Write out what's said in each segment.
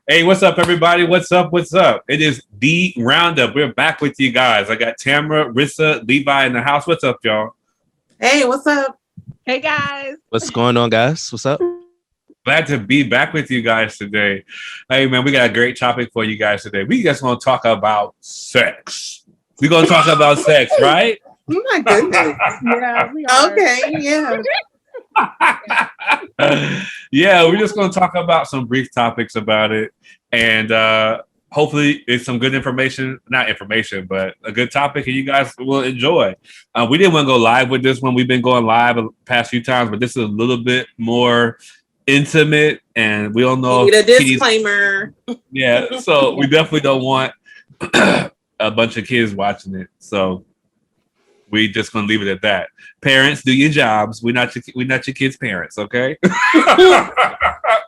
Hey, what's up, everybody? What's up? What's up? It is Thee Roundup. We're back with you guys. I got Tamara, Rissa, Levi in the house. What's up, y'all? Hey, what's up? Hey guys. What's going on, guys? What's up? Glad to be back with you guys today. Hey, man, we got a great topic for you guys today. We just want to talk about sex. We're going to talk about sex, right? Oh my goodness. Yeah, we are. Okay, yeah. Yeah, we're just going to talk about some brief topics about it. And hopefully it's some good information, not information, but a good topic and you guys will enjoy. We didn't want to go live with this one. We've been going live the past few times, but this is a little bit more intimate and we don't know. You need a disclaimer. Yeah, so we definitely don't want a bunch of kids watching it. So we just gonna leave it at that. Parents, do your jobs. We're not your kids' parents, okay? All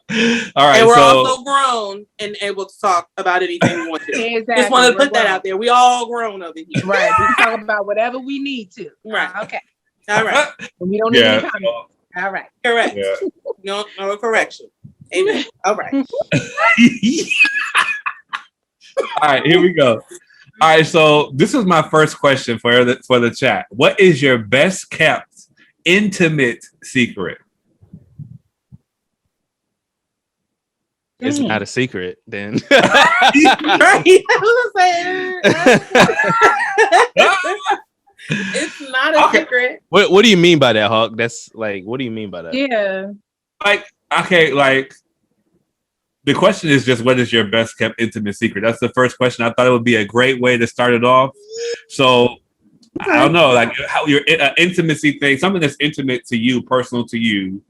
right. And we're also grown and able to talk about anything we want to. Exactly. Just want to put that out there. We all grown over here. Right. We can talk about whatever we need to. Right. Okay. All right. We don't need any comment. All right. Correct. Yeah. No correction. Amen. All right. All right, here we go. All right, so this is my first question for the chat. What is your best kept intimate secret? It's not a secret, then. Right. It's not a secret. What do you mean by that, Hawk? That's like, what do you mean by that? Yeah. Like the question is just what is your best kept intimate secret? That's the first question. I thought it would be a great way to start it off. So I don't know, like how your intimacy thing, something that's intimate to you, personal to you,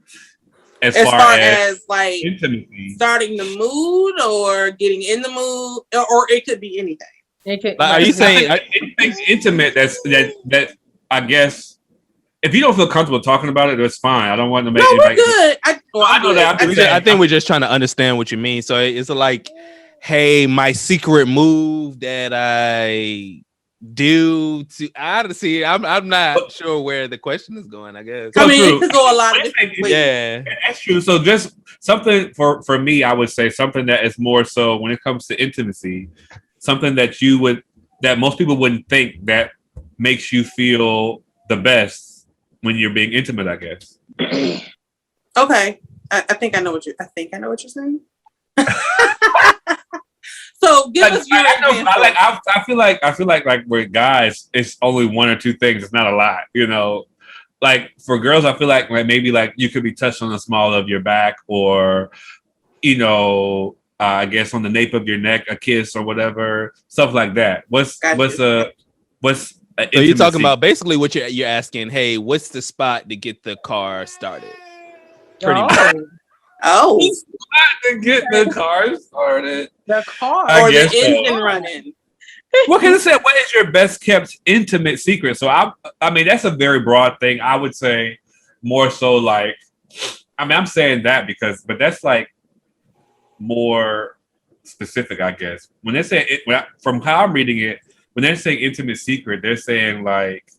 as far as like intimacy, starting the mood or getting in the mood, or it could be anything. Are you saying anything intimate? That I guess. If you don't feel comfortable talking about it, that's fine. I don't want to make. No, we're good. I know that. I think we're just trying to understand what you mean. So it's like, hey, my secret move that I do to. Honestly, I'm not sure where the question is going. I guess. I mean, it could go a lot of different ways. Yeah, that's true. So just something for me, I would say something that is more so when it comes to intimacy, something that that most people wouldn't think that makes you feel the best. When you're being intimate, I guess. Okay, I think I know what you're saying. So give us your example. I feel like with guys, it's only one or two things. It's not a lot, you know. Like for girls, I feel like maybe like you could be touched on the small of your back, or you know, I guess on the nape of your neck, a kiss or whatever, stuff like that. So you're talking about basically what you're asking. Hey, what's the spot to get the car started? Pretty much. Oh, to get the car started. The car or the engine running. What can I say? What is your best kept intimate secret? So I mean that's a very broad thing. I would say more so like I'm saying that but that's like more specific, I guess. When they say it, from how I'm reading it. When they're saying intimate secret, they're saying like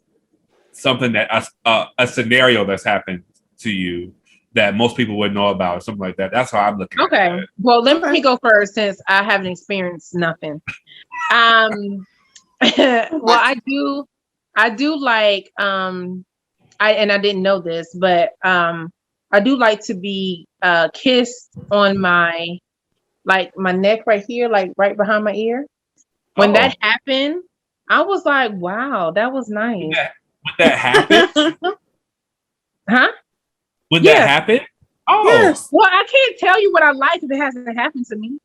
something that a scenario that's happened to you that most people wouldn't know about, or something like that. That's how I'm looking. Okay. At it. Well, let me go first since I haven't experienced nothing. Well, I do like I didn't know this, but I do like to be kissed on my neck right here, like right behind my ear. When that happened, I was like, wow, that was nice. When that happened? Huh? When that happened? Oh. Yes. Well, I can't tell you what I like if it hasn't happened to me.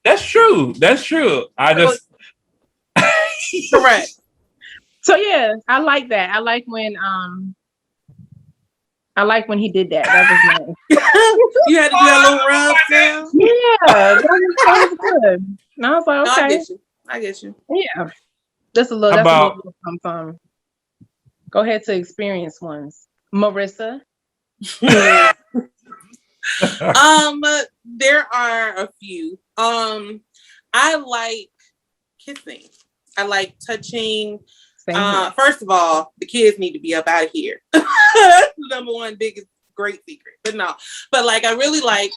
That's true. Correct. So yeah, I like that. I like when he did that. That was nice. You had to do that little rub down? Yeah, that was good. And I was like, okay. No, I get you. Yeah. That's a little something. Go ahead to experience ones. Marissa. There are a few. I like kissing. I like touching. First of all, the kids need to be up out of here. That's the number one biggest great secret. But like I really like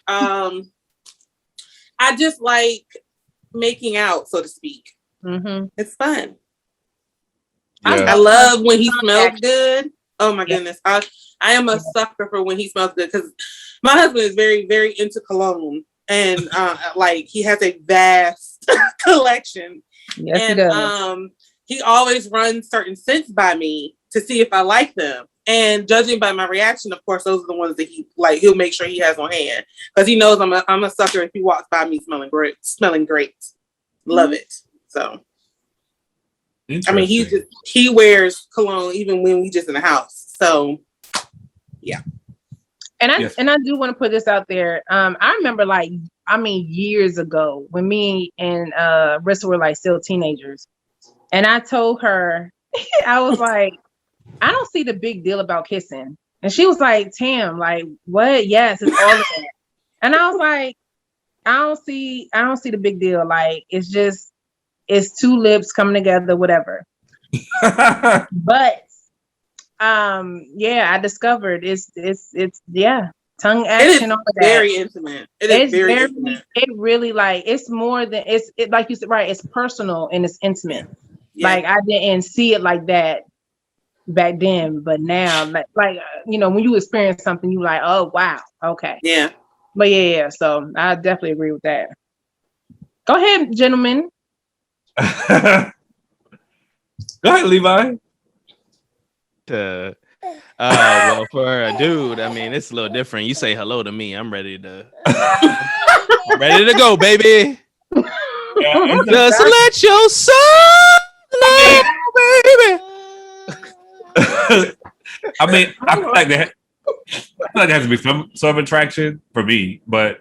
I just like making out, so to speak. Mm-hmm. It's fun. Yeah. I love when he smells good. Oh my goodness. I am a sucker for when he smells good because my husband is very, very into cologne. And like he has a vast collection. Yes, and he does. He always runs certain scents by me to see if I like them. And judging by my reaction, of course, those are the ones that he like. He'll make sure he has on hand because he knows I'm a sucker if he walks by me smelling great. Love it. So, I mean, he wears cologne even when we just in the house. So, yeah. And I do want to put this out there. I remember years ago when me and Rissa were like still teenagers, and I told her, I was like, I don't see the big deal about kissing. And she was like, Tam, like, what? Yes, it's all of that. And I was like, I don't see the big deal. Like, it's two lips coming together, whatever. But I discovered it's tongue action, all of that. Very intimate. It is very intimate. It really it's more than it like you said, right? It's personal and it's intimate. Yeah. Like I didn't see it like that back then, but now like when you experience something, you like, oh wow, okay. Yeah. But yeah. So I definitely agree with that. Go ahead, gentlemen. Go ahead, Levi. Well, for a dude, I mean, it's a little different. You say hello to me, I'm ready to go, baby. Yeah, just let your soul live, baby. I mean, I feel like there has to be some sort of attraction for me, but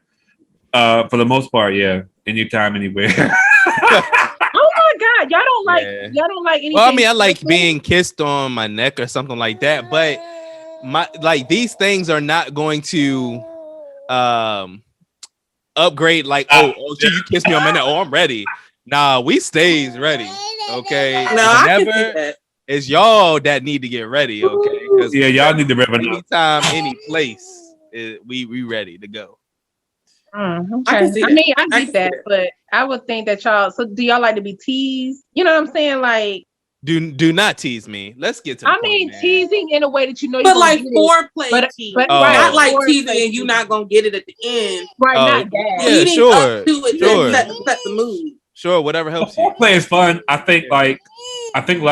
for the most part, yeah, anytime, anywhere. Oh my God, y'all don't like anything. Well, I mean, I like being kissed on my neck or something like that, but these things are not going to upgrade. Like, you kissed me on my neck. Oh, I'm ready. Nah, we stays ready. Okay. No, I can see that. It's y'all that need to get ready, okay? Yeah, y'all need to rev it up. Anytime, any place, we ready to go. Okay. I get that, but I would think that y'all. So, do y'all like to be teased? You know what I'm saying? Like, do not tease me. Let's get to. The point, teasing in a way that you know. But like foreplay tease, but not like teasing and you not gonna get it at the end. Right? Not that. Yeah, sure. Sure. Set the mood. Sure, whatever helps you. Foreplay is fun. I think I think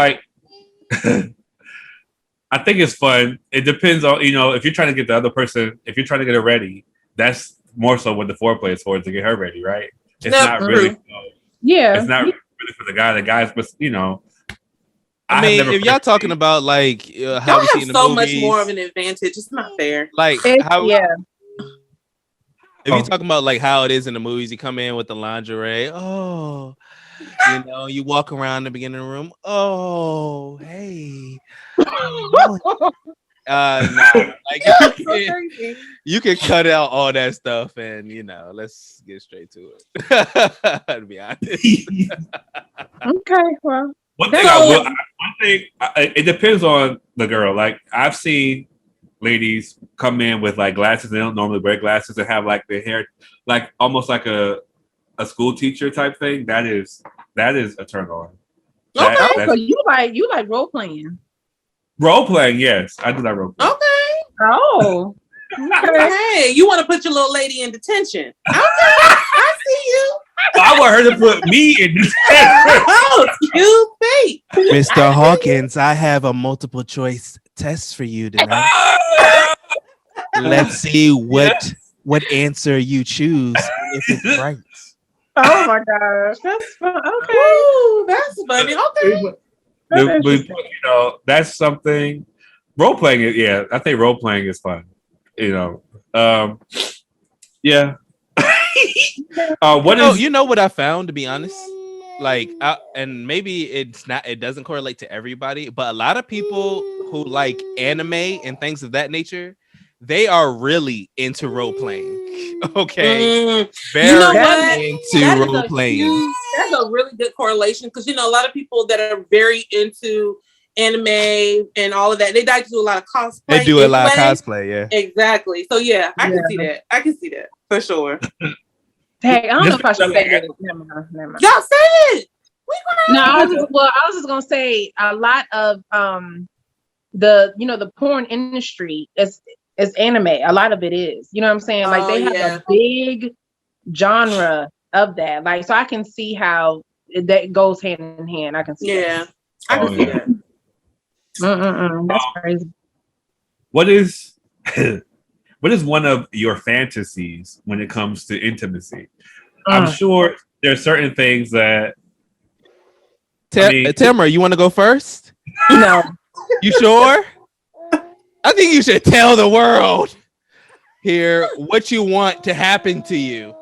it's fun. It depends on, if you're trying to get the other person, if you're trying to get her ready, that's more so what the foreplay is for, to get her ready, right? It's not really. It's not really for the guy. The guy's, I mean, if y'all talking about how we see in the so movies, much more of an advantage. It's not fair. Like how, if you're talking about like how it is in the movies, you come in with the lingerie. Oh, you walk around the beginning of the room. Oh, hey. You can cut out all that stuff and let's get straight to it. To be honest. Okay, well. One thing it depends on the girl. Like I've seen ladies come in with like glasses. They don't normally wear glasses and have like their hair like almost like a school teacher type thing. That is a turn on. So you like role playing? Role playing, yes, I do that role playing. Okay. Oh. Okay. You want to put your little lady in detention? Okay, I see you. I want her to put me in detention. Oh, you fake. Mr. Hawkins, I have a multiple choice test for you tonight. Let's see what answer you choose if it's right. Oh my gosh, that's fun. Okay. Ooh, that's funny. Okay. That's something. Role playing it, yeah. I think role playing is fun. Yeah. You know what I found, to be honest? Like, and maybe it doesn't correlate to everybody, but a lot of people who like anime and things of that nature, they are really into role playing. Okay, very into role playing. That's a really good correlation because a lot of people that are very into anime and all of that, they like to do a lot of cosplay. They do a lot of cosplay, yeah. Exactly. So yeah, I can see that. I can see that for sure. Hey, I don't know if I should say Just- this. Never mind. Y'all say it. No, I was just gonna say a lot of the porn industry is anime. A lot of it is. You know what I'm saying? Like they have a big genre of that. Like, so I can see how that goes hand in hand. I can see. Yeah, I can see that. That's crazy. What is what is one of your fantasies when it comes to intimacy? I'm sure there's certain things that. Tamara, you want to go first? No. You sure? I think you should tell the world here what you want to happen to you.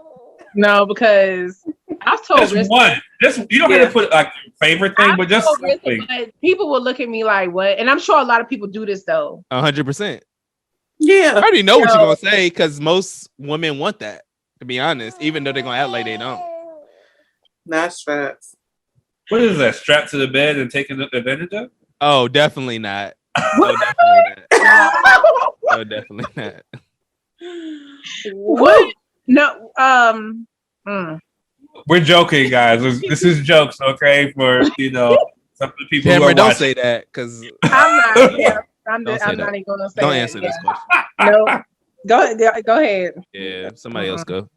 No, because I've told Just one. Just you don't have to put like favorite thing, but just something. But people will look at me like, what? And I'm sure a lot of people do this though. 100%. Yeah. I already know what you're gonna say because most women want that, to be honest, even though they're gonna act like they don't. That's facts. What is that? Strapped to the bed and taking advantage of? Oh, definitely not. No, definitely not. No, definitely not. What? No. We're joking, guys. This is jokes, okay? For some of the people Tamara, who are don't watching. say that because I'm not. Yeah, I'm Don't say not that. even gonna say. Don't that. answer this question. No. Go ahead. Yeah, somebody else go.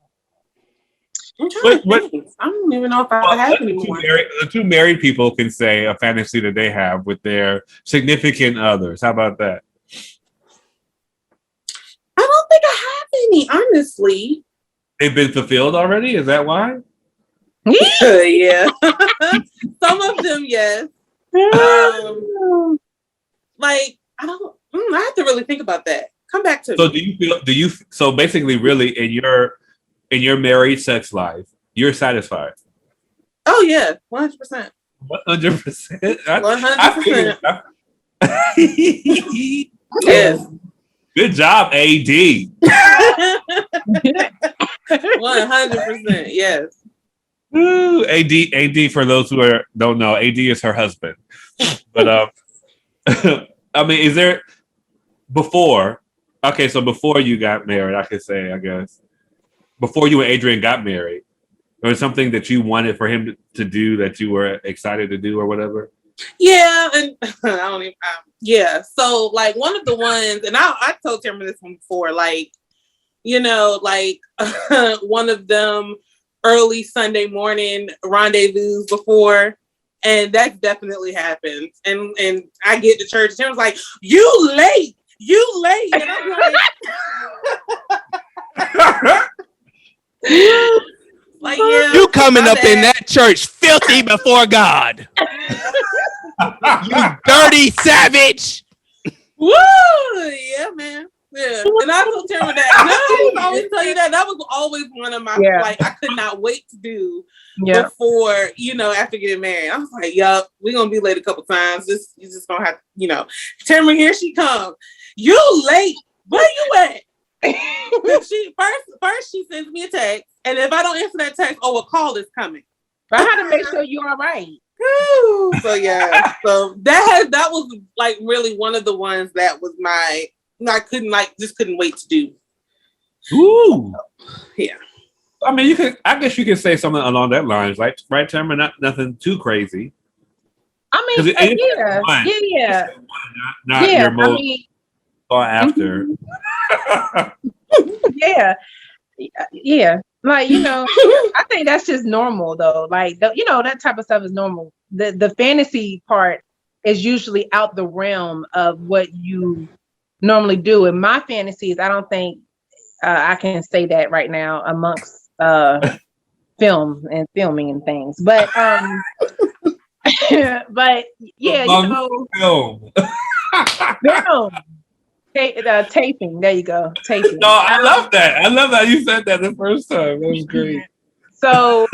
I'm trying to think. I don't even know if I have anymore. The two married people can say a fantasy that they have with their significant others. How about that? I don't think I have any, honestly. They've been fulfilled already? Is that why? Yeah. Some of them, yes. Like, I don't. I have to really think about that. Come back to me. Do you so basically really in your married sex life, you're satisfied? Oh yeah, 100%. 100%. 100%. Yes. Good job, AD. 100%. Yes. Woo, AD. For those who don't know, AD is her husband. But I mean, is there before? Okay, so before you got married, I could say, I guess, before you and Adrian got married, there was something that you wanted for him to do that you were excited to do or whatever. Yeah, and I don't even. Yeah, so like one of the ones, and I told Cameron this one before, like like one of them early Sunday morning rendezvous before, and that definitely happens. And I get to church, and Cameron's like, "You late, and I'm like, yeah, You coming up in that church filthy before God. You dirty savage. Woo! Yeah, man. Yeah. And I told Tamara that. And I always tell you that was always one of my like I could not wait to do before, after getting married. I was like, yup, we're gonna be late a couple times. You just gonna have Tamara, here she comes. You late. Where you at? She first she sends me a text, and if I don't answer that text, a call is coming. But I had to make sure you're all right. So yeah, so that was like really one of the ones that was I couldn't wait to do. Ooh, yeah. I mean, I guess you could say something along that lines, right, Tamara? Nothing too crazy. I mean, yeah. Not your most thought after. Yeah. Like, I think that's just normal though. Like, that type of stuff is normal. The fantasy part is usually out the realm of what you normally do. And my fantasies, I don't think I can say that right now amongst film and filming and things. But but yeah, film. Film. Taping. There you go. Taping. No, I love that. I love how you said that the first time. That was great. So,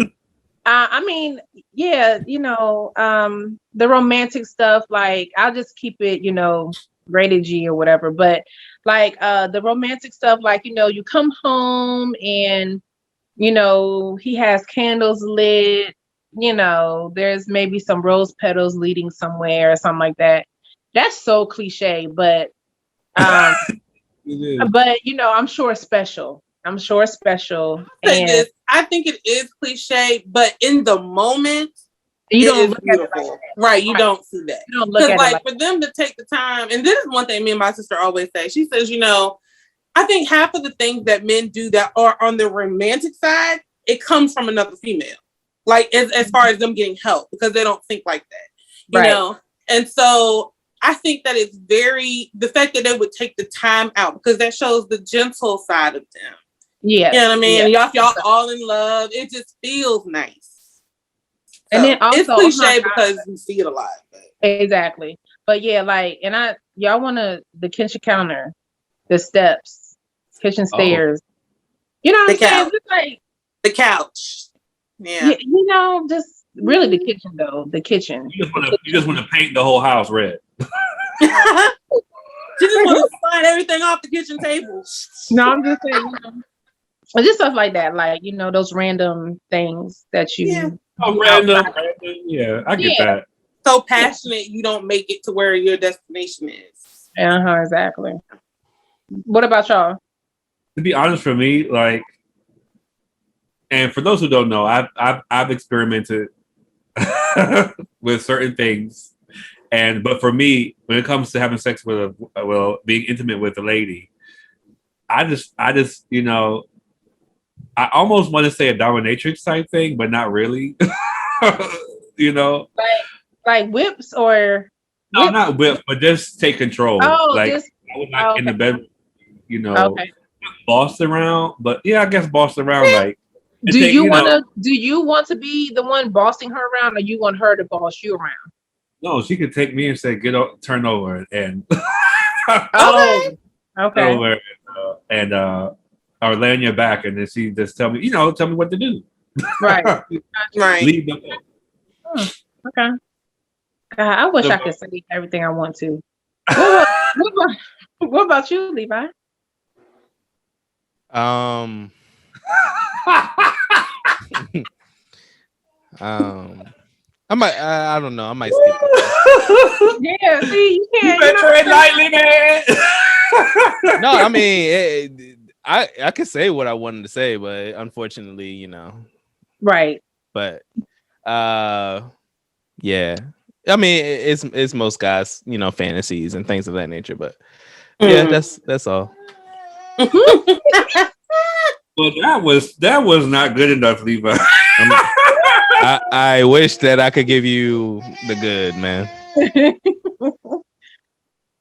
I mean, yeah, the romantic stuff, like I'll just keep it, rated G or whatever. But like the romantic stuff, like, you come home and, he has candles lit, there's maybe some rose petals leading somewhere or something like that. That's so cliche, but but I'm sure it's special. I'm sure it's special. Say And this, I think it is cliche, but in the moment, you it don't is look at it beautiful. like that. Right, you Right. don't see that. You don't look Because at it like like for them to take the time, and this is one thing me and my sister always say. She says, you know, I think half of the things that men do that are on the romantic side, it comes from another female. Like as far as them getting help, because they don't think like that. You Right. know? And so I think that it's the fact that they would take the time out, because that shows the gentle side of them. yeah. You know what I mean? Yeah. Y'all all in love. It just feels nice. And then also, it's oh cliche my God. because you see it a lot. But. Exactly. But yeah, like, and y'all want the kitchen counter, the steps, kitchen stairs. You know what I'm saying? Just like the couch. Yeah. You know, just really the kitchen though. The kitchen. You just want to paint the whole house red. You just want to slide everything off the kitchen table. No, I'm just saying, you know, just stuff like that. Like, you know, those random things that you. Yeah. Oh, random. Yeah, I get that. So passionate, you don't make it to where your destination is. Exactly. What about y'all? To be honest, for me, like, and for those who don't know, I've experimented with certain things, but for me, when it comes to having sex with being intimate with a lady, I just you know, I almost want to say a dominatrix type thing, but not really. You know, like whips or no, not whip, but just take control. Oh, like just, I was like in the bed, you know, okay. bossed around, but yeah, I guess bossed around. Like, do you want to be the one bossing her around, or you want her to boss you around? No, she could take me and say, turn over, and okay. over, and or lay on your back, and then she just tell me what to do. Right. Right. Leave them. Okay. I wish I could say everything I want to. What about you, Levi? I don't know. I might skip it. Yeah, see, you can't. You better tread lightly, man. No, I mean, I could say what I wanted to say, but unfortunately, you know. Right. But yeah. I mean, it's most guys, you know, fantasies and things of that nature. But yeah, that's all. Well, that was not good enough, Levi. I wish that I could give you the good, man.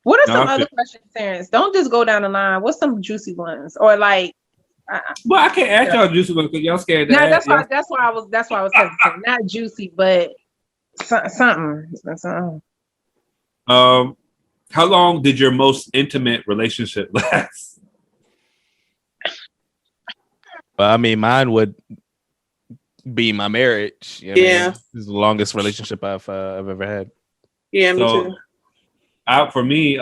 What are some other questions, Terrence? Don't just go down the line. What's some juicy ones, or like? Well, I can't ask y'all juicy ones because y'all scared. No, that's why I was hesitant. Not juicy, but something. How long did your most intimate relationship last? Well, I mean, mine would be my marriage. You know, yeah, this is the longest relationship I've ever had. Yeah, me too. For me,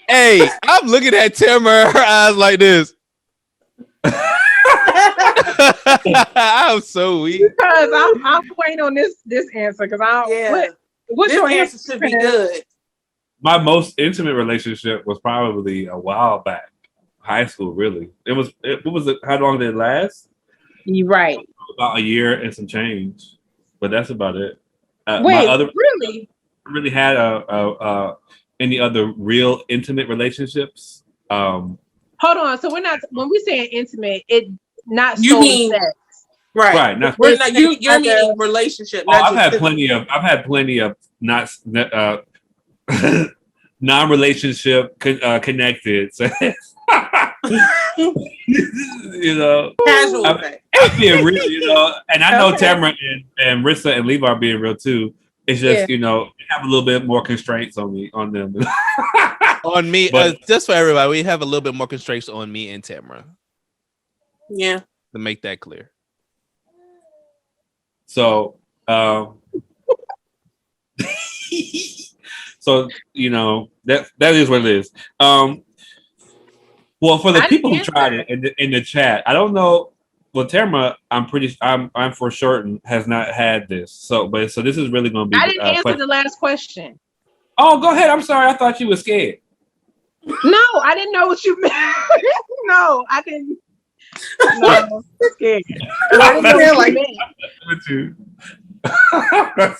hey, I'm looking at Tamara, her eyes like this. I'm so weak. Because I'm waiting on this answer because what's your answer should be good. My most intimate relationship was probably a while back, high school. Really, how long did it last? You're right. About a year and some change, but that's about it. Really? I really had any other real intimate relationships. Hold on. So when we're saying intimate, it not you solely mean sex. Right. You're meaning relationship. I've had plenty of not non-relationship connected. So, you know, casual. I'm being real, you know, and I know Tamara and Rissa and Levi are being real too. It's just you know, have a little bit more constraints on them. On me, just for everybody, we have a little bit more constraints on me and Tamara. Yeah, to make that clear. So, so you know that is what it is. Well, for the people who tried it in the chat, I don't know. Well, Tamara, I'm for certain has not had this. So this is really going to be. I didn't answer the last question. Oh, go ahead. I'm sorry. I thought you were scared. No, I didn't know what you meant. No, I didn't. No, I'm scared. I didn't know what you meant.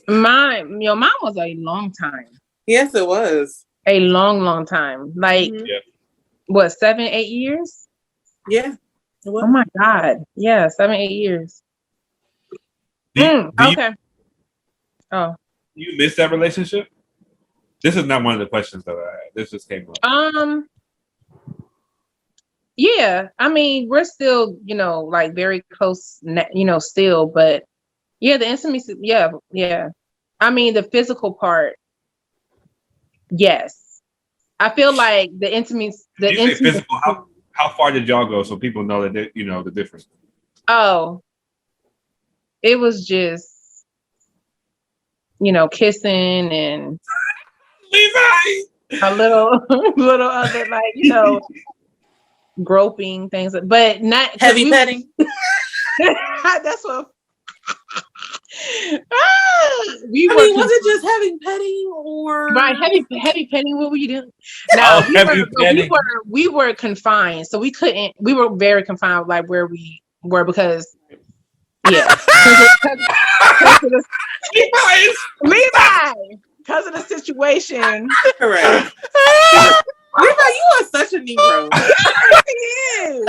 Mine was a long time. Yes, it was. A long time. Like, what, 7, 8 years? Yeah. It was. Oh my God. Yeah, 7, 8 years. Okay. Do you miss that relationship? This is not one of the questions that I had. This just came up. Yeah. I mean, we're still, like very close, still, but yeah, the intimacy, yeah. I mean, the physical part, yes. I feel like the intimacy, physical, how far did y'all go so people know that the difference? Oh, it was just, kissing and Levi! a little other, like, groping things, but not heavy petting. That's what. Was it just heavy petting or right? Heavy petting. What were you doing? No, we were confined, so we couldn't. We were very confined, like where we were, because Levi, because of the situation. Correct. Levi, you are such a Negro. He is.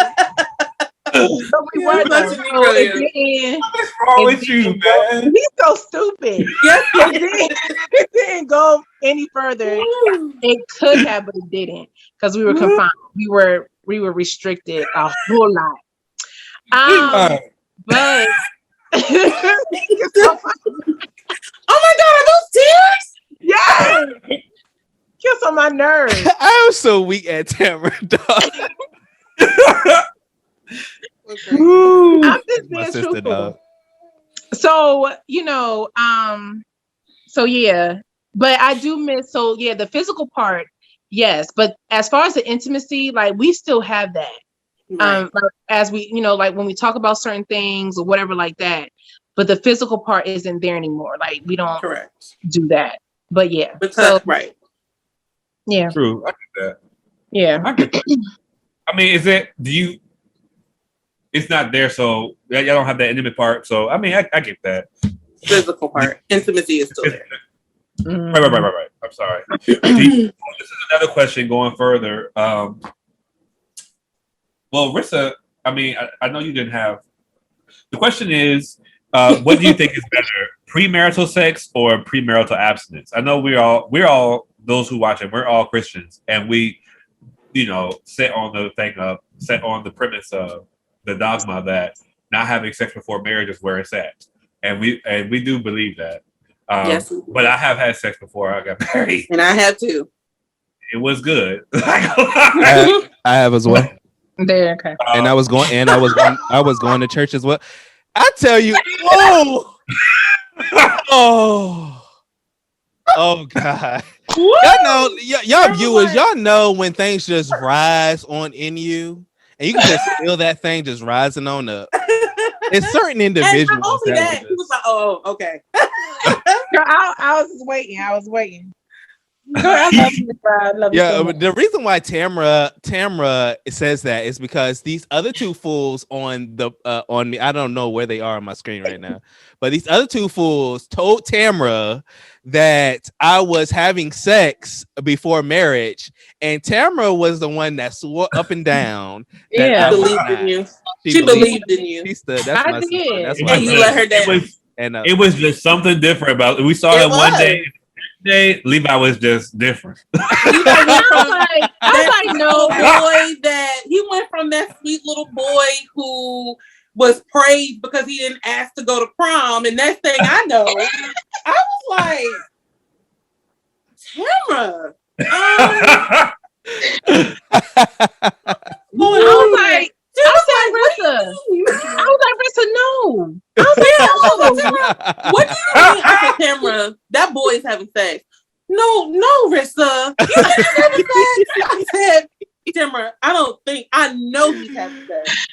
So we were What's wrong with you, man? He's so stupid. Yes, it didn't go any further. It could have, but it didn't, because we were confined. We were restricted a whole lot. But oh my God, are those tears? Yeah. Kiss on my nerves. I'm so weak at Tamara, dog. Okay. I'm just being truthful. Dog. So, so yeah, but I do miss, the physical part, yes. But as far as the intimacy, like, we still have that. Right. Like, as we, like when we talk about certain things or whatever like that, but the physical part isn't there anymore. Like, we don't do that. But yeah. Right. Yeah. True. I get that. Yeah. I get that. I mean, it's not there, so y'all don't have that intimate part. So I mean, I get that. Physical part, intimacy is still there. Right. I'm sorry. This is another question going further. Well, Rissa, I mean, I know you didn't have. The question is, what do you think is better, premarital sex or premarital abstinence? I know we're all those who watch it. We're all Christians, and we, set on the premise of the dogma that not having sex before marriage is where it's at, and we do believe that. Yes, but I have had sex before I got married, and I have too. It was good. I have as well. There, okay. And I was going to church as well. I tell you, oh God. Y'all know, y'all viewers, y'all know when things just rise on in you, and you can just feel that thing just rising on up. It's certain individuals. And not only that, he was like, "Oh, okay." I was waiting. I love you so much. The reason why Tamra says that is because these other two fools on me, I don't know where they are on my screen right now, but these other two fools told Tamra that I was having sex before marriage, and Tamra was the one that swore up and down. Yeah, believed in you. She believed in you. She stood. That's my sister. That's why you let her down. It was just something different about it. We saw that one day. Levi was just different. I was like, no boy, that he went from that sweet little boy who was praised because he didn't ask to go to prom, and next thing I know, I was like, Tamara. I was like, Rissa, no. I was like, no. What do you mean? I said, Tamara, that boy is having sex. No, Rissa. You think he's having sex? I said, Tamara, I know he's having sex.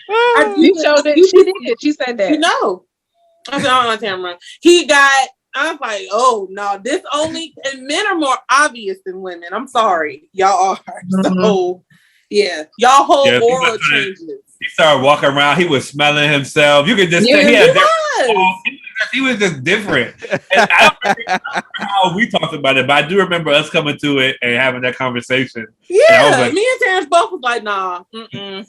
You showed it. She did. She said that. I said, Tamara. He got I was like, oh no, this only, and men are more obvious than women. I'm sorry, y'all are. So yeah, y'all whole aura changes. He started walking around. He was smelling himself. You could just say he was just different. And I don't remember how we talked about it, but I do remember us coming to it and having that conversation. Yeah, and me and Terrence both was like, nah. I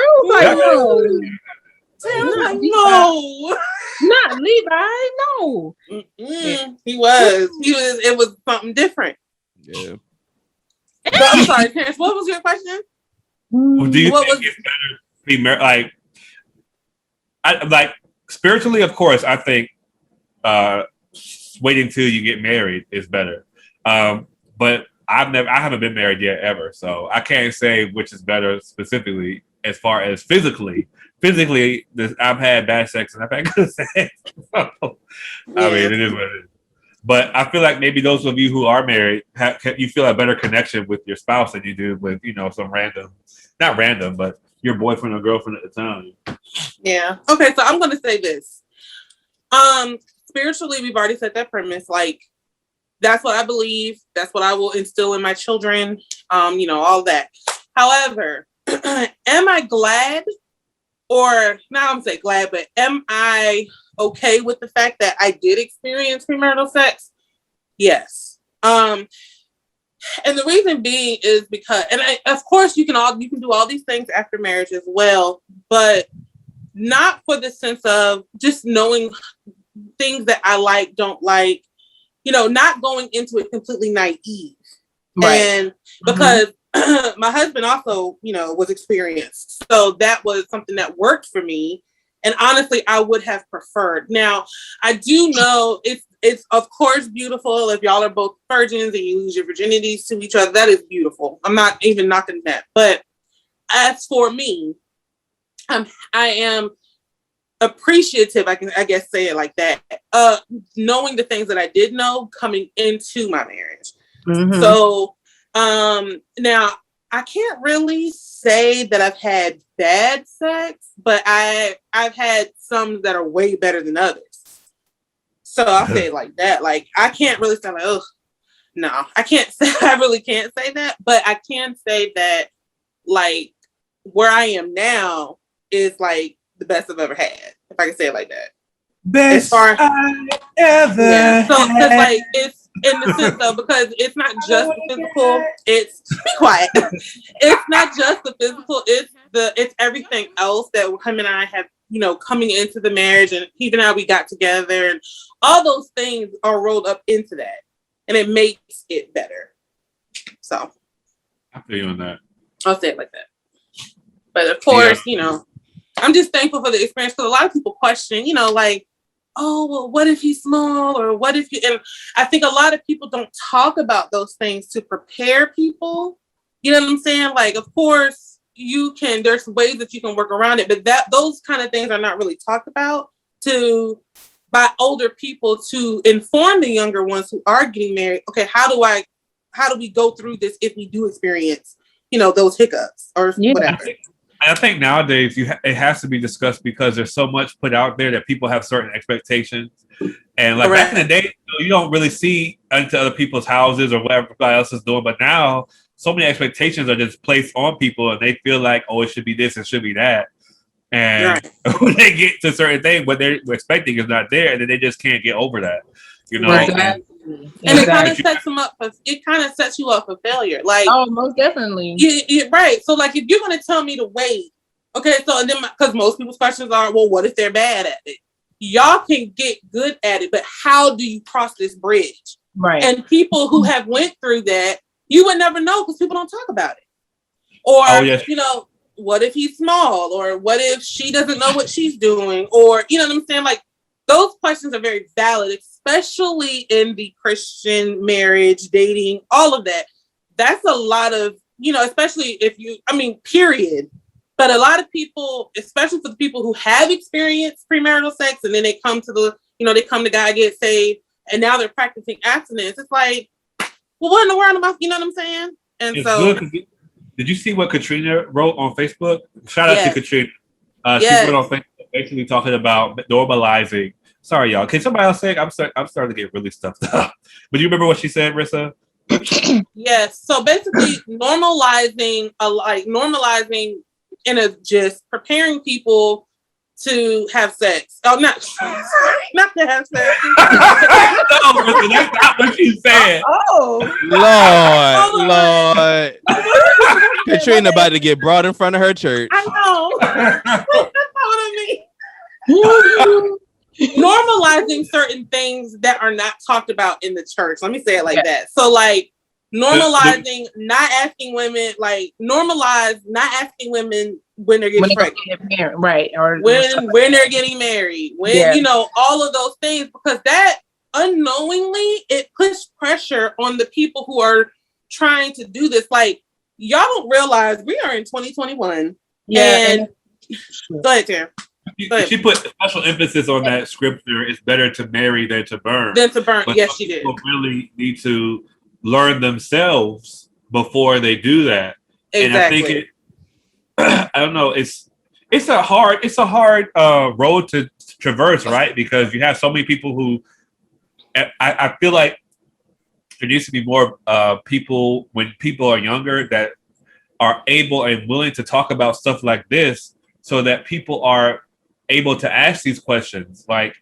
was like, no. Terrence was like, no. Not Levi, no. He was. It was something different. Yeah. But I'm sorry, Terrence, what was your question? Do you think it's better to be married? Like spiritually, of course, I think waiting till you get married is better. But I haven't been married yet ever, so I can't say which is better specifically as far as physically. Physically, I've had bad sex and I've had good sex. I mean, it is what it is. But I feel like maybe those of you who are married, you feel a better connection with your spouse than you do with, some not random, but your boyfriend or girlfriend at the time. Yeah. Okay, so I'm going to say this. Spiritually, we've already set that premise. Like, that's what I believe. That's what I will instill in my children. All that. However, am I glad? Or now I'm saying glad, but am I okay with the fact that I did experience premarital sex? Yes. And the reason being is because, of course, you can do all these things after marriage as well, but not for the sense of just knowing things that I like, don't like, not going into it completely naive. Right. And because my husband also, was experienced. So that was something that worked for me. And honestly, I would have preferred. Now, I do know it's of course beautiful if y'all are both virgins and you lose your virginities to each other. That is beautiful. I'm not even knocking that. But as for me, I am appreciative, I guess say it like that, knowing the things that I did know coming into my marriage. Mm-hmm. So now I can't really say that I've had bad sex, but I've had some that are way better than others. So I'll say it like that. Like I can't really say like, oh no, I can't say, I really can't say that, but I can say that like where I am now is like the best I've ever had, if I can say it like that. Best I ever. Yeah. So because like it's in the sense of, because it's not just the physical. It's be quiet. It's not just the physical. It's everything else that him and I have, coming into the marriage, and even how we got together, and all those things are rolled up into that, and it makes it better. So I feel you on that. I'll say it like that. But of course, I'm just thankful for the experience, because a lot of people question, like, oh, well, what if he's small, or what if and I think a lot of people don't talk about those things to prepare people. You know what I'm saying? Like, of course, there's ways that you can work around it, but those kind of things are not really talked about by older people to inform the younger ones who are getting married. Okay, how do we go through this if we do experience, those hiccups or whatever. I think nowadays it has to be discussed, because there's so much put out there that people have certain expectations. And like back in the day, you don't really see into other people's houses or whatever everybody else is doing. But now so many expectations are just placed on people, and they feel like, oh, it should be this, it should be that. And when they get to certain things, what they're expecting is not there, and then they just can't get over that. Exactly. And it kind of sets them up. It kind of sets you up for failure. Like, oh, most definitely. Right. So, like, if you're going to tell me to wait, okay. So then, because most people's questions are, well, what if they're bad at it? Y'all can get good at it, but how do you cross this bridge? Right. And people who have went through that, you would never know, because people don't talk about it. Or, what if he's small? Or what if she doesn't know what she's doing? Or, you know what I'm saying? Like, those questions are very valid, especially in the Christian marriage, dating, all of that. That's a lot of, especially period. But a lot of people, especially for the people who have experienced premarital sex, and then they come to they come to God, get saved, and now they're practicing abstinence. It's like, well, what in the world about, you know what I'm saying? And it's so good. Did you see what Katrina wrote on Facebook? Shout out to Katrina. She wrote on Facebook. basically talking about normalizing. Sorry, y'all. Can somebody else say it? I'm starting to get really stuffed up. But you remember what she said, Rissa? Yes. So basically, normalizing in a just preparing people to have sex. Oh, not to have sex. No, Rissa, that's not what she said. Lord. Katrina about to get brought in front of her church. I know. That's what I mean. Normalizing certain things that are not talked about in the church. Let me say it like that. So like normalizing not asking women, normalize not asking women when they're getting pregnant. Right. Or when they're getting married. When all of those things, because that unknowingly it puts pressure on the people who are trying to do this. Like, y'all don't realize we are in 2021. Yeah. And go ahead, Tim. She put special emphasis on that scripture. It's better to marry than to burn. But yes, she did. People really need to learn themselves before they do that. Exactly. And I think I don't know. It's a hard road to traverse, right? Because you have so many people who. I feel like there needs to be more people when people are younger that are able and willing to talk about stuff like this, so that people are able to ask these questions. Like,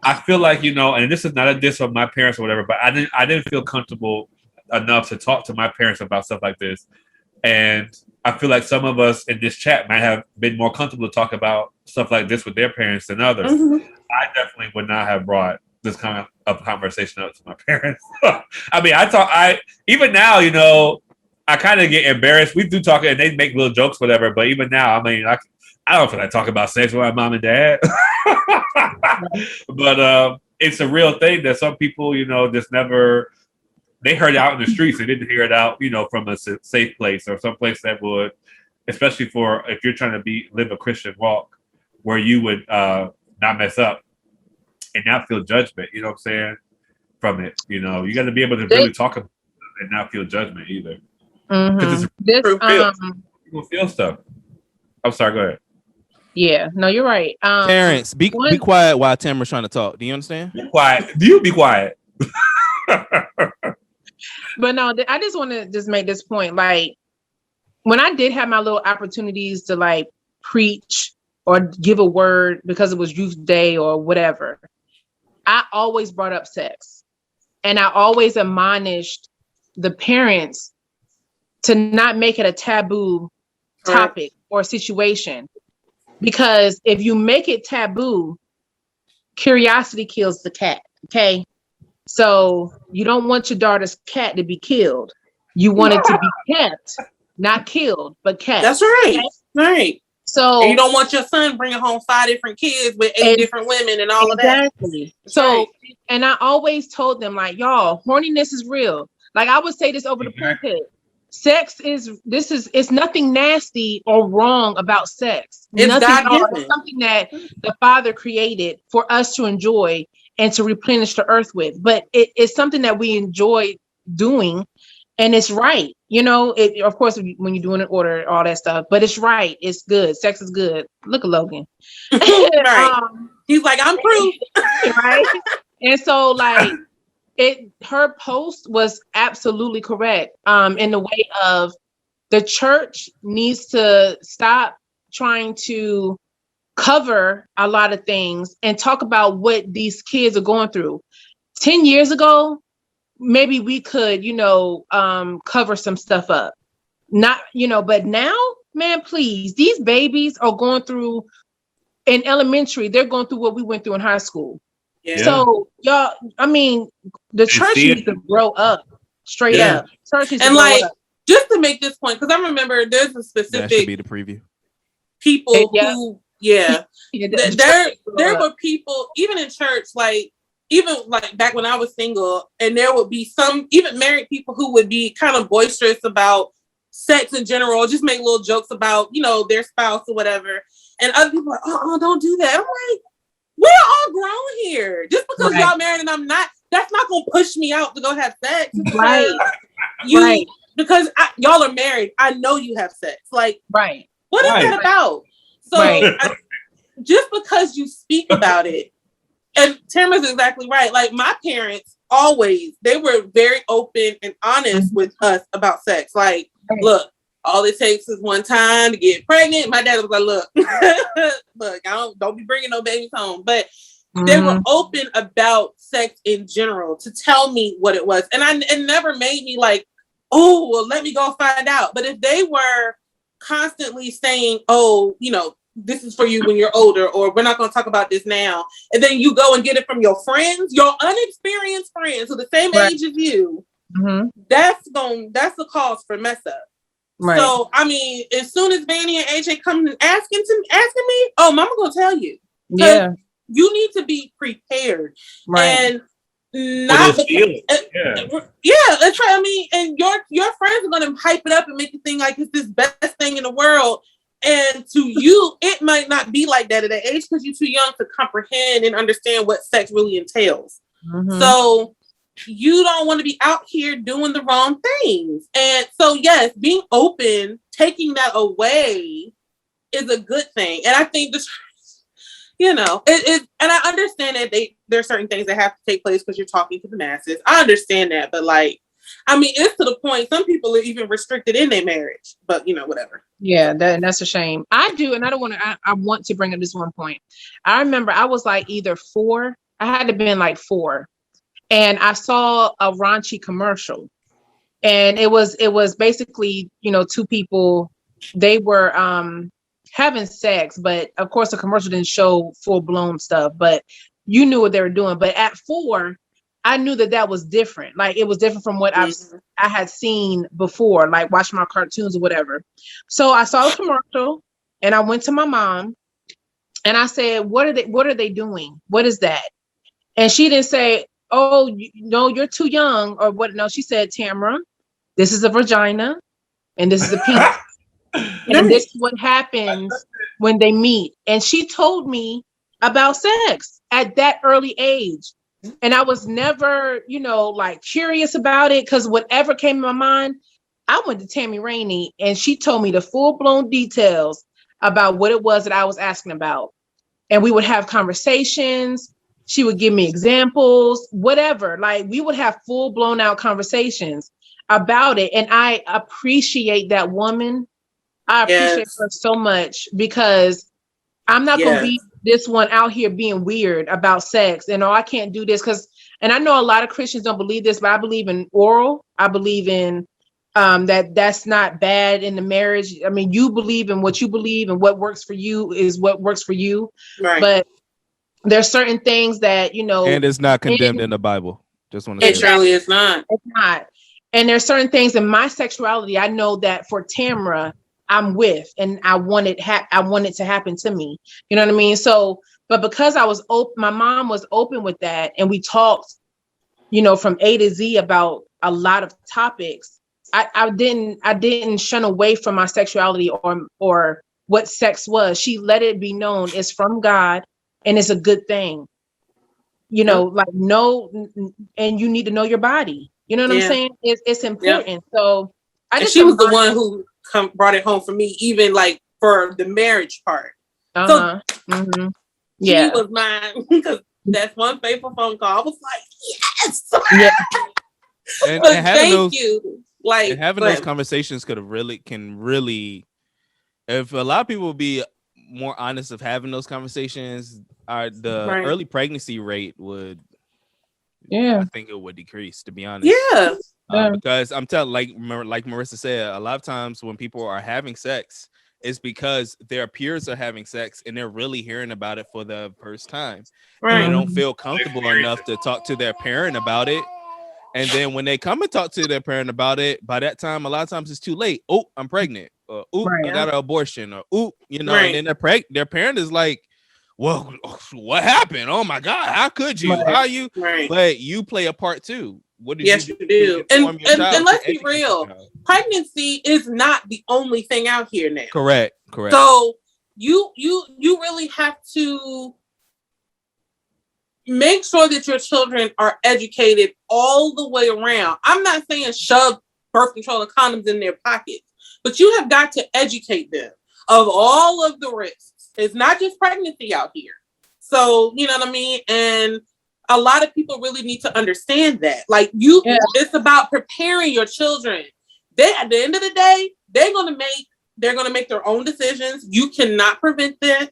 I feel like, and this is not a diss on my parents or whatever, but I didn't feel comfortable enough to talk to my parents about stuff like this. And I feel like some of us in this chat might have been more comfortable to talk about stuff like this with their parents than others. Mm-hmm. I definitely would not have brought this kind of conversation up to my parents. I mean, even now, I kind of get embarrassed. We do talk and they make little jokes, whatever. But even now, I mean, I don't feel like talking about sex with my mom and dad. But it's a real thing that some people, just never, they heard it out in the streets. They didn't hear it out, from a safe place or some place that would, especially for if you're trying to live a Christian walk where you would not mess up and not feel judgment, you know what I'm saying, from it. You got to be able to really talk about it and not feel judgment either. Because people feel stuff. I'm sorry, go ahead. Yeah, no, you're right. Terrence, be quiet while Tamara's trying to talk. Do you understand? Be quiet. Do you be quiet? But no, I just want to just make this point. Like, when I did have my little opportunities to like preach or give a word because it was Youth Day or whatever, I always brought up sex. And I always admonished the parents to not make it a taboo topic or situation. Because if you make it taboo, curiosity kills the cat. Okay. So you don't want your daughter's cat to be killed. You want it to be kept, not killed, but kept. That's right. Okay? Right. So and you don't want your son bringing home 5 different kids with 8 different women and all of that. Exactly. So, and I always told them, like, y'all, horniness is real. Like, I would say this over the pulpit. Sex it's nothing nasty or wrong about sex. It's It's something that the Father created for us to enjoy and to replenish the earth with. But it's something that we enjoy doing, and it's right. Of course, when you're doing it order, all that stuff, but it's right. It's good. Sex is good. Look at Logan. Right. He's like, I'm proof. Right. And so, like, her post was absolutely correct in the way of the church needs to stop trying to cover a lot of things and talk about what these kids are going through. 10 years ago, maybe we could, cover some stuff up. Not, but now, man, please, these babies are going through in elementary, they're going through what we went through in high school. Yeah. So y'all, I mean, the church needs to grow up straight up. Church needs to grow up. Just to make this point, because I remember there's a specific that should be the preview. People who, there were people even in church, even back when I was single, and there would be some even married people who would be kind of boisterous about sex in general, just make little jokes about their spouse or whatever, and other people are like, oh, don't do that. I'm like, we're all grown here. Just because y'all married and I'm not, that's not gonna push me out to go have sex. Right. Because y'all are married. I know you have sex. Like, right. What is that about? So just because you speak about it, and Tamara's exactly right. Like my parents they were very open and honest with us about sex. Like, look, all it takes is one time to get pregnant. My dad was like, look, don't be bringing no babies home. But they were open about sex in general to tell me what it was. And it never made me like, oh, well, let me go find out. But if they were constantly saying, oh, this is for you when you're older, or we're not going to talk about this now, and then you go and get it from your friends, your unexperienced friends who are the same age as you, that's the cause for mess up. Right. So, I mean, as soon as Vanny and AJ come and asking me, oh, mama gonna tell you. Yeah. You need to be prepared. Right. And not that's right. I mean, and your friends are gonna hype it up and make you think like it's this best thing in the world. And to you, it might not be like that at that age because you're too young to comprehend and understand what sex really entails. So you don't want to be out here doing the wrong things. And so, yes, being open, taking that away is a good thing. And I think this, and I understand that there are certain things that have to take place because you're talking to the masses. I understand that. But it's to the point, some people are even restricted in their marriage, but whatever. Yeah, that's a shame. I do. And I don't want to, I want to bring up this one point. I remember I was like either 4, I had to been like 4. And I saw a raunchy commercial, and it was basically, 2 people, they were having sex, but of course the commercial didn't show full blown stuff, but you knew what they were doing. But at 4, I knew that was different. Like it was different from what I had seen before, like watching my cartoons or whatever. So I saw a commercial and I went to my mom and I said, what are they doing? What is that? And she didn't say, oh, no, you're too young or what? No, she said, Tamara, this is a vagina and this is a penis. And this is what happens when they meet. And she told me about sex at that early age. And I was never, curious about it because whatever came in my mind, I went to Tammy Rainey and she told me the full blown details about what it was that I was asking about. And we would have conversations. She would give me examples, whatever. Like we would have full blown out conversations about it. And I appreciate that woman. I appreciate her so much because I'm not going to be this one out here being weird about sex and I can't do this and I know a lot of Christians don't believe this, but I believe in oral. I believe in that's not bad in the marriage. I mean, you believe in what you believe and what works for you is what works for you. Right. But there's certain things that, and it's not condemned in the Bible. Just want to say it surely is not. It's not. And there's certain things in my sexuality. I know that for Tamara, I'm with, and I want it to happen to me. You know what I mean? So, but because I was open, my mom was open with that. And we talked, from A to Z about a lot of topics. I didn't shun away from my sexuality or what sex was. She let it be known it's from God and it's a good thing. And you need to know your body. You know what I'm saying? It's important. Yeah. So she was the one who brought it home for me, even like for the marriage part. So she was mine because that's one faithful phone call. I was like, yes. Yeah. and thank you. Like and having those conversations can really, if a lot of people would be more honest of having those conversations, early pregnancy rate would. Yeah, I think it would decrease, to be honest. Yeah. Because I'm telling, like Marissa said, a lot of times when people are having sex, it's because their peers are having sex and they're really hearing about it for the first time. Right. And they don't feel comfortable enough to talk to their parent about it. And then when they come and talk to their parent about it, by that time, a lot of times it's too late. Oh, I'm pregnant. Or, I got an abortion. Or, and then their parent is like, well, what happened? Oh my God, how could you? How you? Right. But you play a part too. What did you do? And let's be real, pregnancy is not the only thing out here now. Correct. So you really have to make sure that your children are educated all the way around. I'm not saying shove birth control and condoms in their pockets, but you have got to educate them of all of the risks. It's not just pregnancy out here. So, you know what I mean? And a lot of people really need to understand that. Like it's about preparing your children. They, at the end of the day, they're gonna make their own decisions. You cannot prevent that.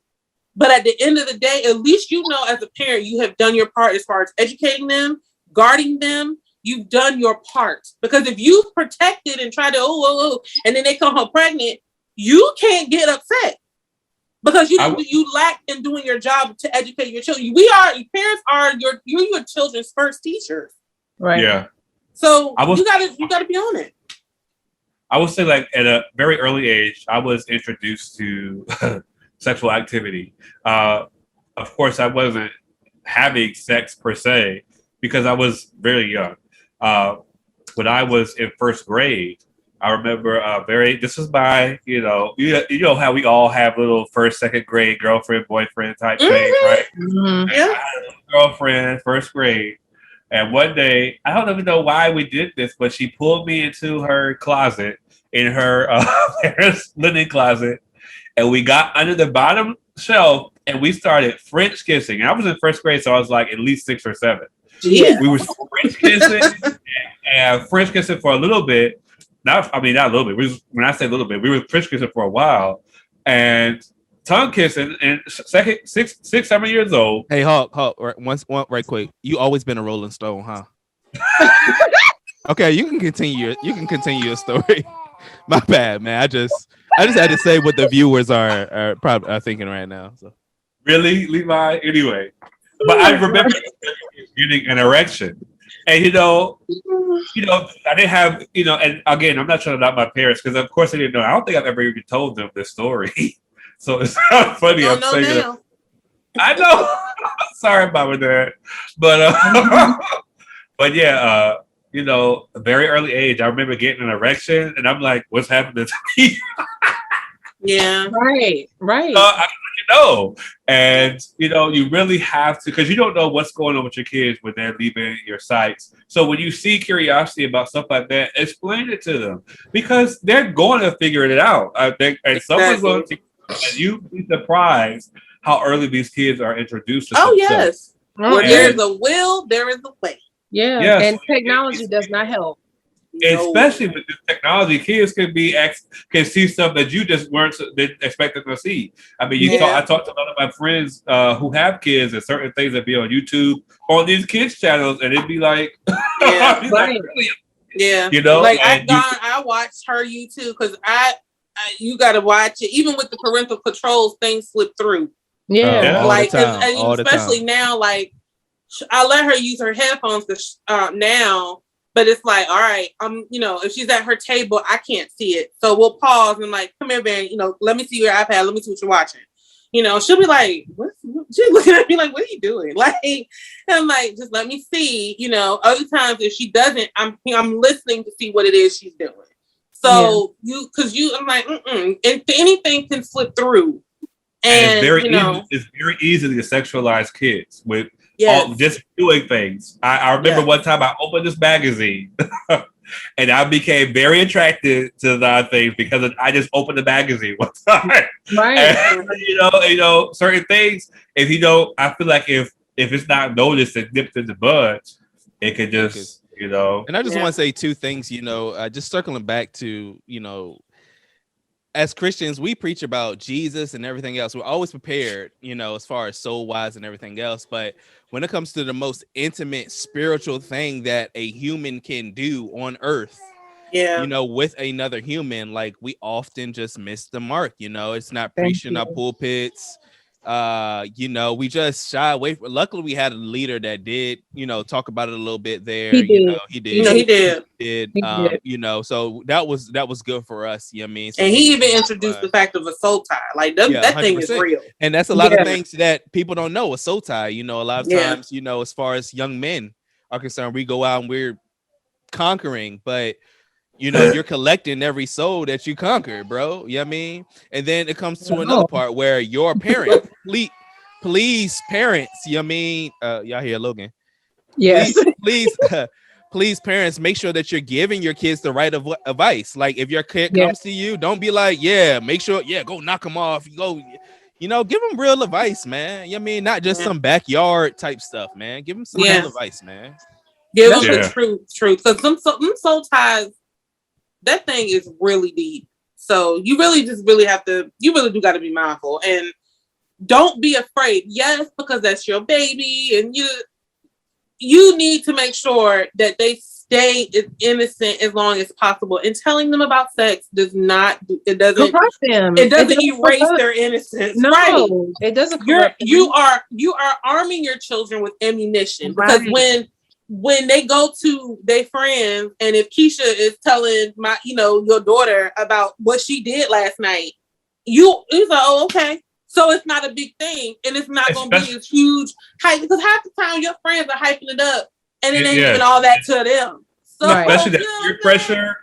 But at the end of the day, at least you know as a parent, you have done your part as far as educating them, guarding them. You've done your part. Because if you protect it and try to, and then they come home pregnant, you can't get upset. Because you lack in doing your job to educate your children. Parents are your children's first teachers. Right. Yeah. So you gotta be on it. I would say, like, at a very early age, I was introduced to sexual activity. Of course, I wasn't having sex per se because I was very young. When I was in first grade, I remember this was my, you know how we all have little first, second grade girlfriend, boyfriend type thing, right? Mm-hmm. Yeah. I had a girlfriend, first grade. And one day, I don't even know why we did this, but she pulled me into her closet, in her parents' linen closet, and we got under the bottom shelf and we started French kissing. And I was in first grade, so I was like at least 6 or 7. Yeah. We were French kissing and French kissing for a little bit. Not a little bit. When I say a little bit, we were French kissing for a while, and tongue kissing. And 6, 7 years old. Hey, Hawk, right quick. You always been a Rolling Stone, huh? Okay, you can continue your story. My bad, man. I just had to say what the viewers are probably thinking right now. So. Really, Levi? Anyway, but I remember getting an erection. And you know, I didn't have, and again, I'm not trying to knock my parents because of course they didn't know. I don't think I've ever even told them this story. So it's not funny. I'm saying that. I know. Sorry, Mom and Dad. But yeah, a very early age, I remember getting an erection and I'm like, what's happening to me? Yeah. Right. And you really have to, because you don't know what's going on with your kids when they're leaving your sites. So when you see curiosity about stuff like that, explain it to them because they're going to figure it out. I think, and someone's going to, and you'd be surprised how early these kids are introduced to stuff. Yes. Where there's a will, there is a way. Yeah. Yes. And technology does not help. Especially with this technology, kids can see stuff that you just didn't expect them to see. I mean, I talked to a lot of my friends who have kids and certain things that be on YouTube on these kids channels, and it'd be like, yeah, right. Like, really? Yeah, like I watched her YouTube because you got to watch it even with the parental controls. Things slip through. Yeah, like especially now, like I let her use her headphones now. But it's like, all right, if she's at her table, I can't see it. So we'll pause and like, come here, Van, let me see your iPad. Let me see what you're watching. She'll be like, what? She's looking at me like, what are you doing? Like, I'm like, just let me see. Other times if she doesn't, I'm listening to see what it is she's doing. So I'm like, and anything can slip through. And it's very easy to sexualize kids with just doing things. I remember one time I opened this magazine and I became very attracted to the things because I just opened the magazine one time. Right. And, certain things, I feel like if it's not noticed and nipped in the bud, it could just, And I just want to say 2 things, just circling back to, as Christians, we preach about Jesus and everything else. We're always prepared, as far as soul wise and everything else. But when it comes to the most intimate spiritual thing that a human can do on earth, with another human, like we often just miss the mark. It's not preaching our pulpits. We just shy away from. Luckily, we had a leader that did, talk about it a little bit there. He did. So that was good for us. You know what I mean? So and he even introduced the fact of a soul tie. Like that thing is real. And that's a lot of things that people don't know. A soul tie. A lot of times, as far as young men are concerned, we go out and we're conquering, but you're collecting every soul that you conquer, bro. You know what I mean? And then it comes to another part where your parent, please parents, you know what I mean? Y'all hear Logan? Yes. Please parents, make sure that you're giving your kids the right advice. Like if your kid comes to you, don't be like, make sure, go knock them off. give them real advice, man. I mean, not just some backyard type stuff, man. Give them some real advice, man. Give them the truth. Because them soul ties, that thing is really deep. So you really do got to be mindful and don't be afraid. Yes, because that's your baby, and you need to make sure that they stay as innocent as long as possible. And telling them about sex doesn't erase their innocence. No, right. It doesn't. You are arming your children with ammunition, because when they go to their friends, and if Keisha is telling your daughter about what she did last night, it's like, oh, okay. So it's not a big thing, and it's not going to be this huge hype, because half the time your friends are hyping it up, and it ain't even all that to them. So, especially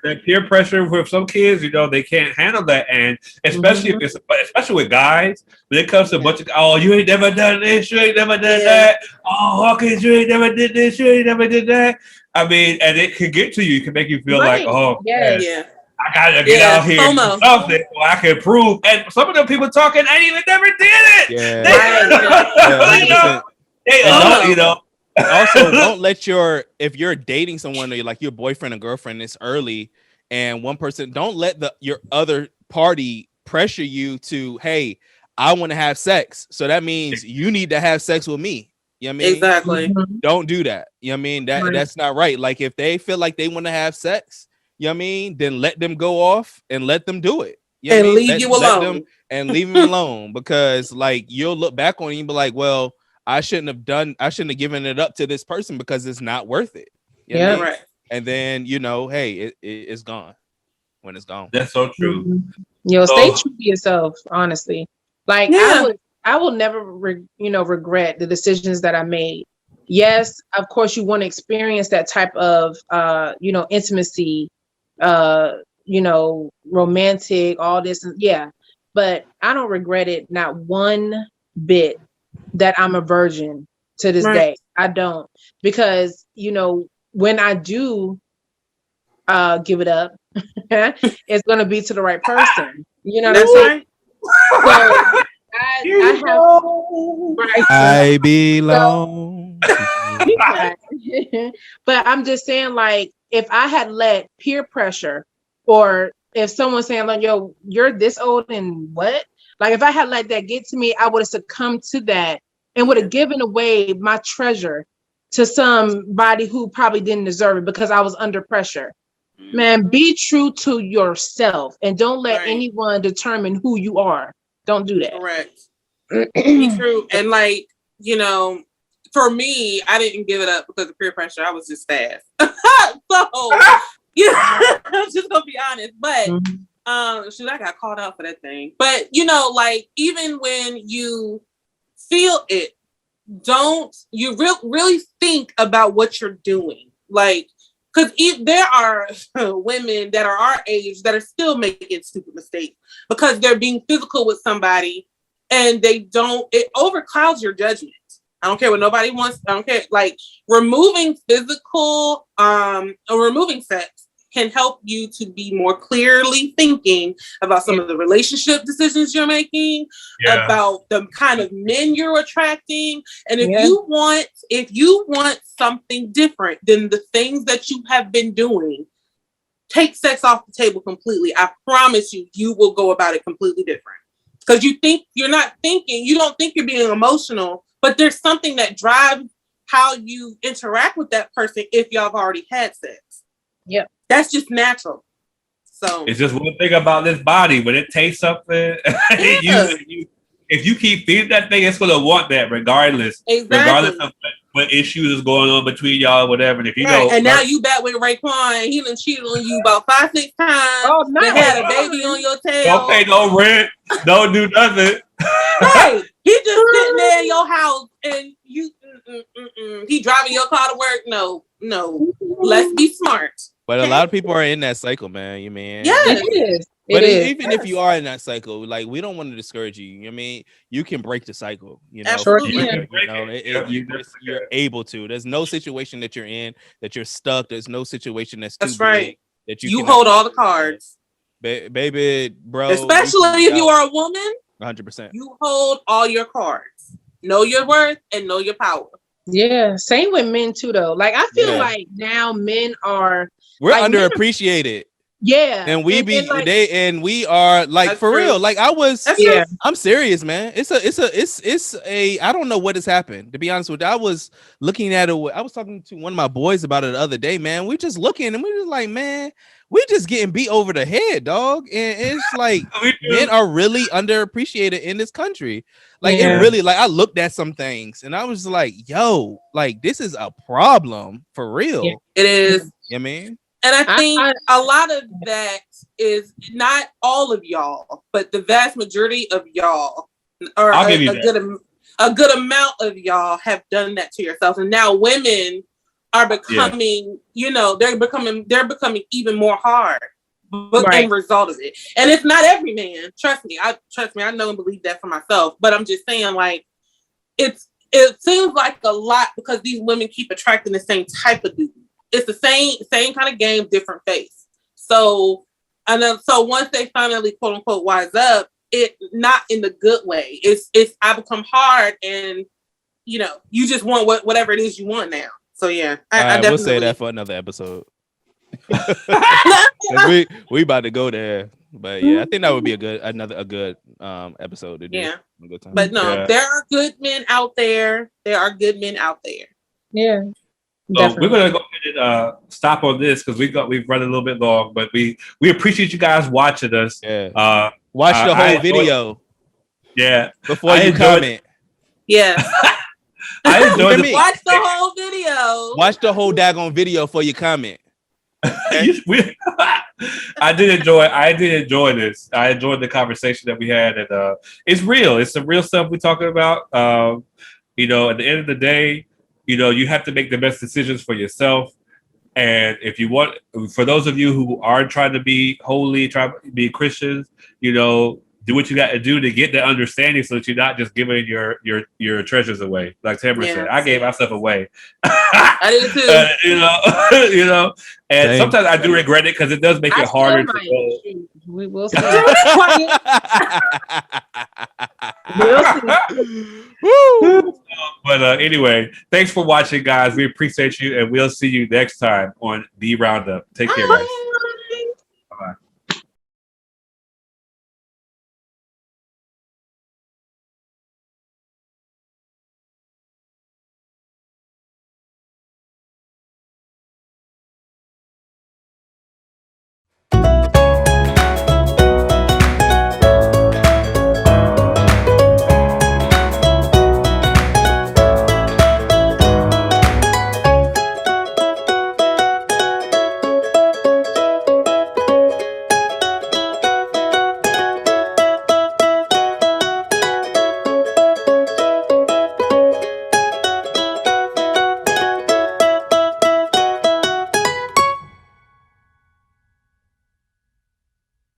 that peer pressure with some kids, they can't handle that, and especially especially with guys, when it comes to a bunch of, oh, you ain't never done this, you ain't never done that, oh, Hawkins, you ain't never did this, you ain't never did that. I mean, and it can get to you. It can make you feel like, oh, man, I gotta get out here and do something so I can prove. And some of them people talking ain't even never did it. Also, don't let if you're dating someone, or like your boyfriend or girlfriend, it's early, and one person, don't let your other party pressure you to, hey, I want to have sex, so that means you need to have sex with me. You know what I mean? Exactly. Don't do that. You know what I mean? That's not right. Like, if they feel like they want to have sex, you know what I mean, then let them go off and let them do it. You know and leave you alone. Leave them alone, because like you'll look back on it and be like, well, I shouldn't have given it up to this person because it's not worth it. You know what I mean? Right. And then, hey, it's gone when it's gone. That's so true. Stay true to yourself, honestly. Like, I will never, regret the decisions that I made. Yes, of course, you want to experience that type of, intimacy, romantic, all this. But I don't regret it, not one bit, that I'm a virgin to this day. I don't, because, when I do give it up, it's going to be to the right person. You know what I'm saying? So I belong. But I'm just saying, like, if I had let peer pressure, or if someone's saying, like, yo, you're this old and what? Like, if I had let that get to me, I would have succumbed to that and would have given away my treasure to somebody who probably didn't deserve it because I was under pressure. Man, be true to yourself and don't let anyone determine who you are. Don't do that. Correct. Be true. And like, for me, I didn't give it up because of peer pressure. I was just fast. So, I'm just gonna be honest. But I got called out for that thing. But like, even when you feel it, don't you really think about what you're doing? Like, because there are women that are our age that are still making stupid mistakes because they're being physical with somebody, and it overclouds your judgment. I don't care what nobody wants. I don't care. Like, removing physical, or removing sex can help you to be more clearly thinking about some of the relationship decisions you're making, about the kind of men you're attracting. And if you want something different than the things that you have been doing, take sex off the table completely. I promise you will go about it completely different. Because you don't think you're being emotional, but there's something that drives how you interact with that person if y'all have already had sex. Yep. That's just natural. So it's just one thing about this body. When it tastes something, if you keep feeding that thing, it's gonna want that regardless. Exactly. Regardless of what issues is going on between y'all, whatever. And if you know, and now you back with Raekwon, he done cheated on you about 5-6 times. Oh no! They had a baby on your tail. Don't pay no rent. Don't do nothing. Right. He just sitting there in your house, and you. He driving your car to work. No. Let's be smart. But a lot of people are in that cycle, man. You mean? Yeah, it is. But even if you are in that cycle, like, we don't want to discourage you. You know what I mean, you can break the cycle. Absolutely. You're able to. There's no situation that you're in that you're stuck. There's no situation that's too big that you hold all the cards, baby, bro. Especially if you are a woman. 100%. You hold all your cards. Know your worth and know your power. Yeah, same with men too, though. Like I feel like now men are we're like, underappreciated. Yeah, and we we are like That's for true. real. Like Yeah. I'm serious, man. It's a I don't know what has happened, to be honest with you. I was looking at it. I was talking to one of my boys about it the other day, man. We just looking and we just like, man, we just getting beat over the head, dog. And it's like men are really underappreciated in this country. Like it really, like I looked at some things and I was like, yo, like this is a problem for real. Yeah. It is. You know what I mean? And I think a lot of that is not all of y'all, but the vast majority of y'all, or a good amount of y'all have done that to yourselves. And now women are becoming, they're becoming even more hard as a result of it. And it's not every man. Trust me, I know and believe that for myself. But I'm just saying, like, it seems like a lot because these women keep attracting the same type of dude. It's the same kind of game, different face. So, so once they finally quote unquote wise up, it not in the good way. It's I become hard, and you just want whatever it is you want now. So yeah, I definitely we'll say that for another episode. we about to go there, but yeah, I think that would be a good episode to do. Yeah, a good time. But no, there are good men out there. There are good men out there. Yeah. So we're gonna go ahead and stop on this because we've run a little bit long, but we appreciate you guys watching us. Yeah. Watch the whole video. Yeah. Before you comment. Yeah. I enjoyed it. Watch the whole video. Watch the whole daggone video before you comment. Okay? I did enjoy this. I enjoyed the conversation that we had, and it's real. It's some real stuff we're talking about. At the end of the day, you have to make the best decisions for yourself. And if you want, for those of you who are trying to be holy, try to be Christians, do what you got to do to get the understanding so that you're not just giving your treasures away. Like Tamara said, I gave myself away. I did too. And sometimes I do regret it because it does make it harder to go. We will see. But anyway, thanks for watching, guys. We appreciate you, and we'll see you next time on Thee Roundup. Take care, guys.